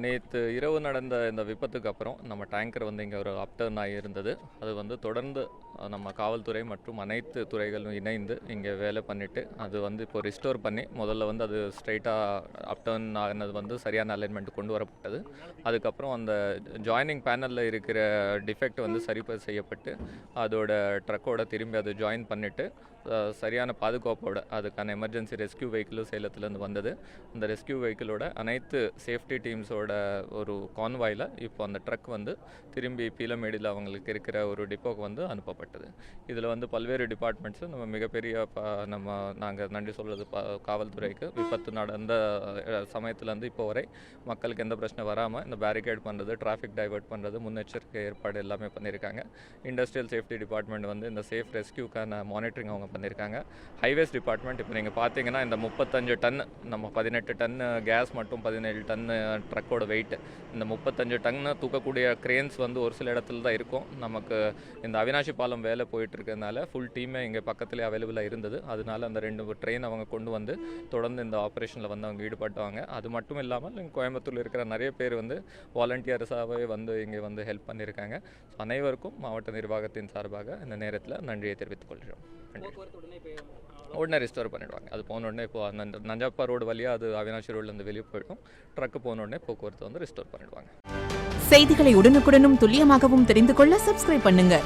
நேற்று இரவு நடந்த இந்த விபத்துக்கு அப்புறம் நம்ம டேங்கர் வந்து இங்கே ஒரு அப்டர்ன் ஆகி இருந்தது. அது வந்து தொடர்ந்து நம்ம காவல்துறை மற்றும் அனைத்து துறைகளும் இணைந்து இங்கே வேலை பண்ணிவிட்டு அது வந்து இப்போ ரிஸ்டோர் பண்ணி முதல்ல வந்து அது ஸ்ட்ரைட்டாக அப்டர்ன் ஆகினது வந்து சரியான அலைன்மெண்ட் கொண்டு வரப்பட்டது. அதுக்கப்புறம் அந்த ஜாயினிங் பேனலில் இருக்கிற டிஃபெக்ட் வந்து சரி செய்யப்பட்டு அதோட ட்ரக்கோட திரும்பி அது ஜாயின் பண்ணிவிட்டு சரியான பாதுகாப்போட அதுக்கான எமர்ஜென்சி ரெஸ்கியூ வெஹிக்கிளும் சேலத்துலேருந்து வந்தது. அந்த ரெஸ்கியூ வெஹிக்கிளோட அனைத்து சேஃப்டி டீம்ஸோட ஒரு கான்வாயில் இப்போ அந்த ட்ரக் வந்து திரும்பி பீலமேடியில் அவங்களுக்கு இருக்கிற ஒரு டிப்போக்கு வந்து அனுப்பப்பட்டது. இதில் வந்து பல்வேறு டிபார்ட்மெண்ட்ஸு நம்ம மிகப்பெரிய நாங்கள் நன்றி சொல்வது காவல்துறைக்கு. விபத்து நடந்த சமயத்துலேருந்து இப்போ வரை மக்களுக்கு எந்த பிரச்சனை வராமல் இந்த பேரிகேட் பண்ணுறது, டிராஃபிக் டைவர்ட் பண்ணுறது, முன்னெச்சரிக்கை ஏற்பாடு எல்லாமே பண்ணியிருக்காங்க. இண்டஸ்ட்ரியல் சேஃப்டி டிபார்ட்மெண்ட் வந்து இந்த சேஃப் ரெஸ்கியூக்கான மானிட்டரிங் அவங்க பண்ணியிருக்காங்க. ஹைவேஸ் டிபார்ட்மெண்ட் இப்போ நீங்கள் பார்த்தீங்கன்னா இந்த 35 டன் நம்ம 18 டன் கேஸ் மற்றும் 17 டன் ட்ரக்கோட வெயிட், இந்த 35 டன் தூக்கக்கூடிய கிரேன்ஸ் வந்து ஒரு சில இடத்துல தான் இருக்கும். நமக்கு இந்த அவினாஷி பாலம் வேலை போயிட்டு இருக்கிறதுனால ஃபுல் டீமே இங்கே பக்கத்துலேயே அவைலபிளாக இருந்தது. அதனால அந்த 2 ட்ரெயின் அவங்க கொண்டு வந்து தொடர்ந்து இந்த ஆப்ரேஷனில் வந்து அவங்க ஈடுபட்டாங்க. அது மட்டும் இல்லாமல் இங்கே கோயம்புத்தூரில் இருக்கிற நிறைய பேர் வந்து வாலண்டியர்ஸாகவே வந்து இங்கே வந்து ஹெல்ப் பண்ணியிருக்காங்க. அனைவருக்கும் மாவட்ட நிர்வாகத்தின் சார்பாக இந்த நேரத்தில் நன்றியை தெரிவித்துக் கொள்கிறோம். உடனே ரிஸ்டோர் பண்ணிவிடுவாங்க. அது போன உடனே இப்போ அந்த நஞ்சாப்பா ரோடு வழியாக அது அவினாஷி ரோட்லேருந்து வெளியே போய்டும். ட்ரக்கு போன உடனே போக்குவரத்து வந்து ரிஸ்டோர் பண்ணிவிடுவாங்க. செய்திகளை உடனுக்குடனும் துல்லியமாகவும் தெரிந்து கொள்ள சப்ஸ்கிரைப் பண்ணுங்க.